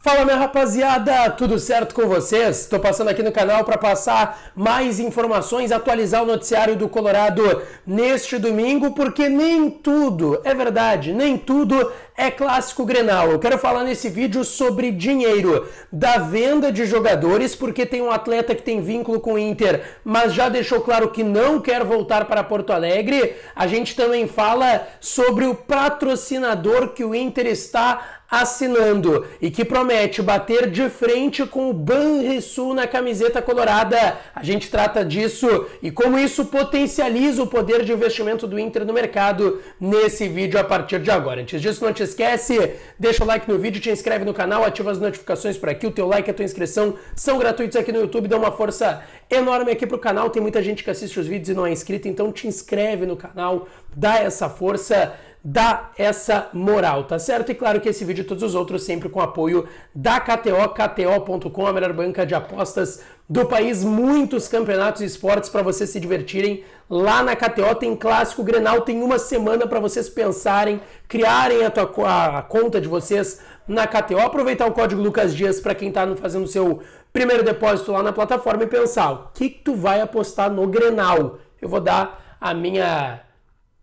Fala, minha rapaziada, tudo certo com vocês? Estou passando aqui no canal para passar mais informações, atualizar o noticiário do Colorado neste domingo, porque nem tudo, é verdade, nem tudo é clássico Grenal. Eu quero falar nesse vídeo sobre dinheiro, da venda de jogadores, porque tem um atleta que tem vínculo com o Inter, mas já deixou claro que não quer voltar para Porto Alegre. A gente também fala sobre o patrocinador que o Inter está assinando e que promete bater de frente com o Banrisul na camiseta colorada. A gente trata disso e como isso potencializa o poder de investimento do Inter no mercado nesse vídeo a partir de agora. Antes disso, não te esquece, deixa o like no vídeo, te inscreve no canal, ativa as notificações por aqui. O teu like e a tua inscrição são gratuitos aqui no YouTube, dá uma força enorme aqui pro canal. Tem muita gente que assiste os vídeos e não é inscrito, então te inscreve no canal, dá essa força, dá essa moral, tá certo? E claro que esse vídeo e todos os outros sempre com apoio da KTO, KTO.com, a melhor banca de apostas do país. Muitos campeonatos e esportes para vocês se divertirem lá na KTO. Tem clássico Grenal, tem uma semana para vocês pensarem, criarem a conta de vocês na KTO, aproveitar o código Lucas Dias para quem tá fazendo o seu primeiro depósito lá na plataforma e pensar, o que tu vai apostar no Grenal? Eu vou dar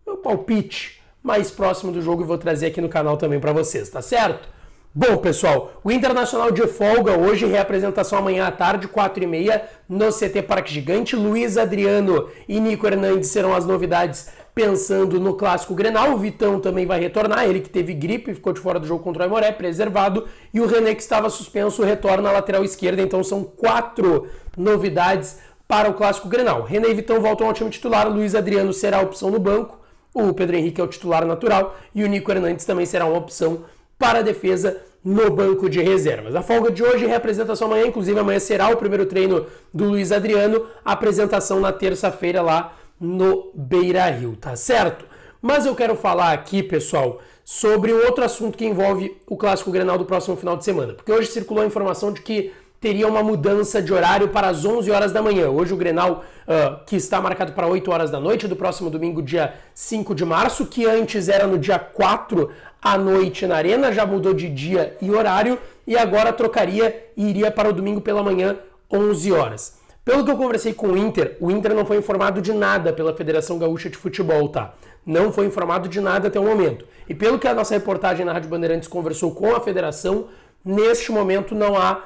meu palpite mais próximo do jogo e vou trazer aqui no canal também para vocês, tá certo? Bom, pessoal, o Internacional de folga hoje, reapresentação amanhã à tarde, 4h30, no CT Parque Gigante. Luiz Adriano e Nico Hernandes serão as novidades pensando no Clássico Grenal. O Vitão também vai retornar, ele que teve gripe e ficou de fora do jogo contra o Aimoré, preservado. E o René, que estava suspenso, retorna à lateral esquerda. Então são 4 novidades para o Clássico Grenal. René e Vitão voltam ao time titular, Luiz Adriano será a opção no banco. O Pedro Henrique é o titular natural e o Nico Hernandes também será uma opção para a defesa no banco de reservas. A folga de hoje, reapresentação amanhã, inclusive amanhã será o primeiro treino do Luiz Adriano, apresentação na terça-feira lá no Beira-Rio, tá certo? Mas eu quero falar aqui, pessoal, sobre outro assunto que envolve o Clássico Grenal do próximo final de semana, porque hoje circulou a informação de que teria uma mudança de horário para as 11 horas da manhã. Hoje o Grenal, que está marcado para 8 horas da noite, do próximo domingo, dia 5 de março, que antes era no dia 4 à noite na Arena, já mudou de dia e horário, e agora trocaria e iria para o domingo pela manhã, 11 horas. Pelo que eu conversei com o Inter não foi informado de nada pela Federação Gaúcha de Futebol, tá? Não foi informado de nada até o momento. E pelo que a nossa reportagem na Rádio Bandeirantes conversou com a Federação, neste momento não há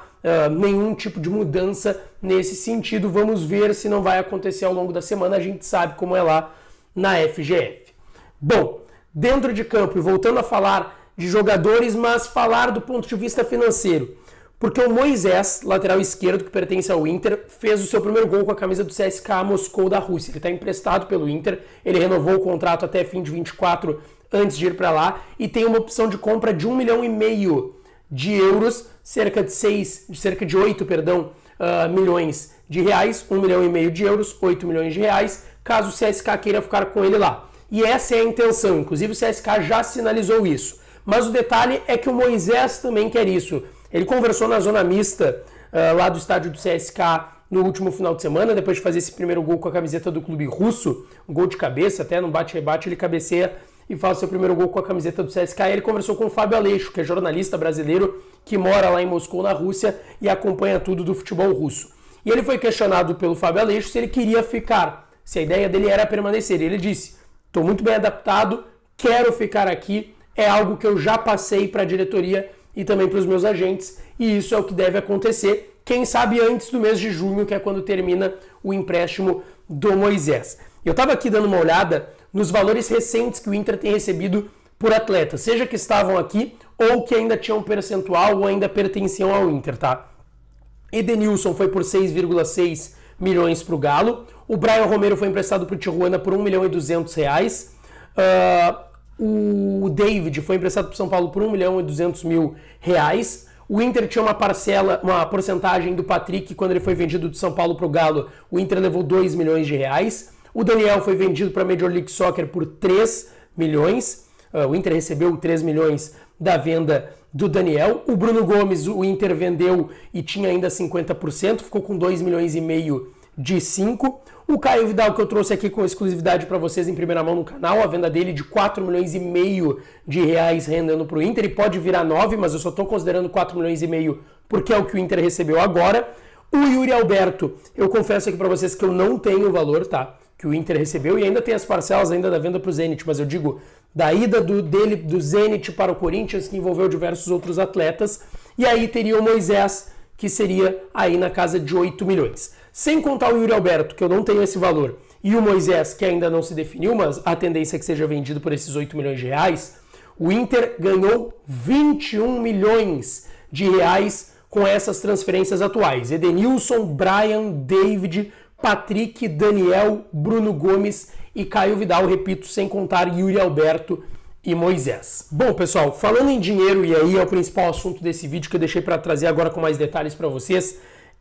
nenhum tipo de mudança nesse sentido. Vamos ver se não vai acontecer ao longo da semana. A gente sabe como é lá na FGF. Bom, dentro de campo, e voltando a falar de jogadores, mas falar do ponto de vista financeiro. Porque o Moisés, lateral esquerdo, que pertence ao Inter, fez o seu primeiro gol com a camisa do CSKA Moscou da Rússia. Ele está emprestado pelo Inter, ele renovou o contrato até fim de 24 antes de ir para lá e tem uma opção de compra de 1,5 milhão de euros, cerca de 8 milhões de reais, 1,5 milhão de euros, 8 milhões de reais, caso o CSKA queira ficar com ele lá. E essa é a intenção, inclusive o CSKA já sinalizou isso. Mas o detalhe é que o Moisés também quer isso. Ele conversou na zona mista lá do estádio do CSKA no último final de semana, depois de fazer esse primeiro gol com a camiseta do clube russo, um gol de cabeça, até no bate-rebate ele cabeceia e faz seu primeiro gol com a camiseta do CSKA. Ele conversou com o Fábio Aleixo, que é jornalista brasileiro que mora lá em Moscou, na Rússia, e acompanha tudo do futebol russo. E ele foi questionado pelo Fábio Aleixo se ele queria ficar, se a ideia dele era permanecer. E ele disse, estou muito bem adaptado, quero ficar aqui, é algo que eu já passei para a diretoria e também para os meus agentes, e isso é o que deve acontecer, quem sabe antes do mês de junho, que é quando termina o empréstimo do Moisés. Eu estava aqui dando uma olhada nos valores recentes que o Inter tem recebido por atletas, seja que estavam aqui ou que ainda tinham percentual ou ainda pertenciam ao Inter, tá? Edenilson foi por 6,6 milhões para o Galo, o Brian Romero foi emprestado para o Tijuana por 1,2 milhão, o David foi emprestado para o São Paulo por 1,2 milhão. O Inter tinha uma porcentagem do Patrick quando ele foi vendido do São Paulo para o Galo. O Inter levou 2 milhões de reais. O Daniel foi vendido para a Major League Soccer por 3 milhões. O Inter recebeu 3 milhões da venda do Daniel. O Bruno Gomes, o Inter vendeu e tinha ainda 50%, ficou com 2 milhões e meio de 5. O Caio Vidal, que eu trouxe aqui com exclusividade para vocês em primeira mão no canal, a venda dele de 4,5 milhões de reais rendendo para o Inter, e pode virar 9, mas eu só estou considerando 4,5 milhões porque é o que o Inter recebeu agora. O Yuri Alberto, eu confesso aqui para vocês que eu não tenho o valor, tá? Que o Inter recebeu, e ainda tem as parcelas ainda da venda para o Zenit, mas eu digo da ida do Zenit para o Corinthians, que envolveu diversos outros atletas, e aí teria o Moisés, que seria aí na casa de 8 milhões. Sem contar o Yuri Alberto, que eu não tenho esse valor, e o Moisés, que ainda não se definiu, mas a tendência é que seja vendido por esses 8 milhões de reais, o Inter ganhou 21 milhões de reais com essas transferências atuais. Edenilson, Brian, David, Patrick, Daniel, Bruno Gomes e Caio Vidal, repito, sem contar Yuri Alberto e Moisés. Bom, pessoal, falando em dinheiro, e aí é o principal assunto desse vídeo que eu deixei para trazer agora com mais detalhes para vocês,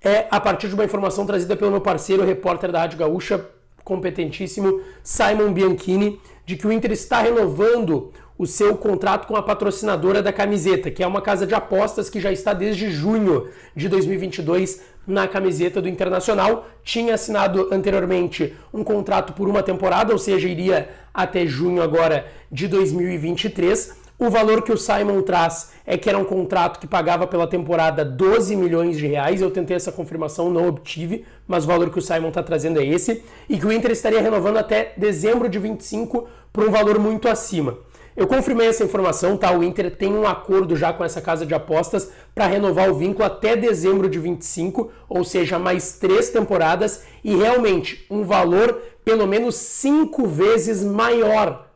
é a partir de uma informação trazida pelo meu parceiro, repórter da Rádio Gaúcha, competentíssimo, Simon Bianchini, de que o Inter está renovando o seu contrato com a patrocinadora da camiseta, que é uma casa de apostas que já está desde junho de 2022 na camiseta do Internacional. Tinha assinado anteriormente um contrato por uma temporada, ou seja, iria até junho agora de 2023. O valor que o Simon traz é que era um contrato que pagava pela temporada 12 milhões de reais. Eu tentei essa confirmação, não obtive, mas o valor que o Simon está trazendo é esse. E que o Inter estaria renovando até dezembro de 25 por um valor muito acima. Eu confirmei essa informação, tá? O Inter tem um acordo já com essa casa de apostas para renovar o vínculo até dezembro de 25, ou seja, mais 3 temporadas, e realmente um valor pelo menos 5 vezes maior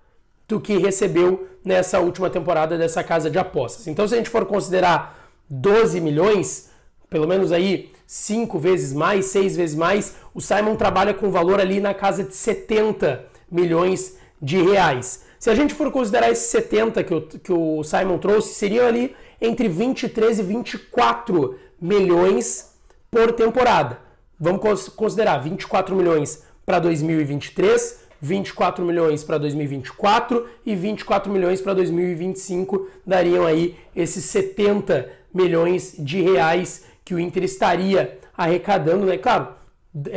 do que recebeu nessa última temporada dessa casa de apostas. Então, se a gente for considerar 12 milhões, pelo menos aí 5 vezes mais, 6 vezes mais, o Simon trabalha com valor ali na casa de 70 milhões de reais. Se a gente for considerar esses 70 que o Simon trouxe, seriam ali entre 23 e 24 milhões por temporada. Vamos considerar 24 milhões para 2023, 24 milhões para 2024 e 24 milhões para 2025, dariam aí esses 70 milhões de reais que o Inter estaria arrecadando, né? Claro,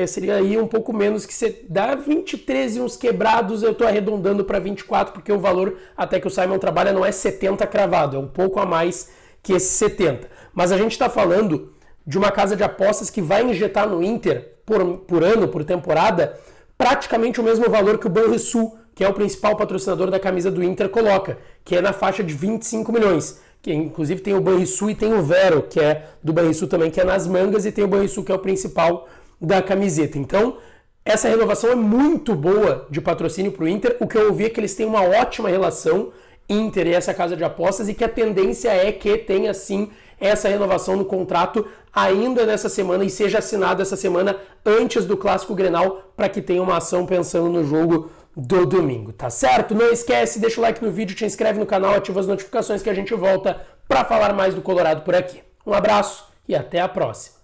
seria aí um pouco menos, que você dá 23 e uns quebrados, eu estou arredondando para 24, porque o valor até que o Simon trabalha não é 70 cravado, é um pouco a mais que esse 70. Mas a gente está falando de uma casa de apostas que vai injetar no Inter, por ano, por temporada, praticamente o mesmo valor que o Banrisul, que é o principal patrocinador da camisa do Inter, coloca, que é na faixa de 25 milhões. Que inclusive tem o Banrisul e tem o Vero, que é do Banrisul também, que é nas mangas, e tem o Banrisul, que é o principal da camiseta. Então, essa renovação é muito boa de patrocínio para o Inter. O que eu ouvi é que eles têm uma ótima relação, Inter e essa casa de apostas, e que a tendência é que tenha sim essa renovação no contrato ainda nessa semana e seja assinado essa semana antes do Clássico Grenal, para que tenha uma ação pensando no jogo do domingo, tá certo? Não esquece, deixa o like no vídeo, te inscreve no canal, ativa as notificações que a gente volta para falar mais do Colorado por aqui. Um abraço e até a próxima.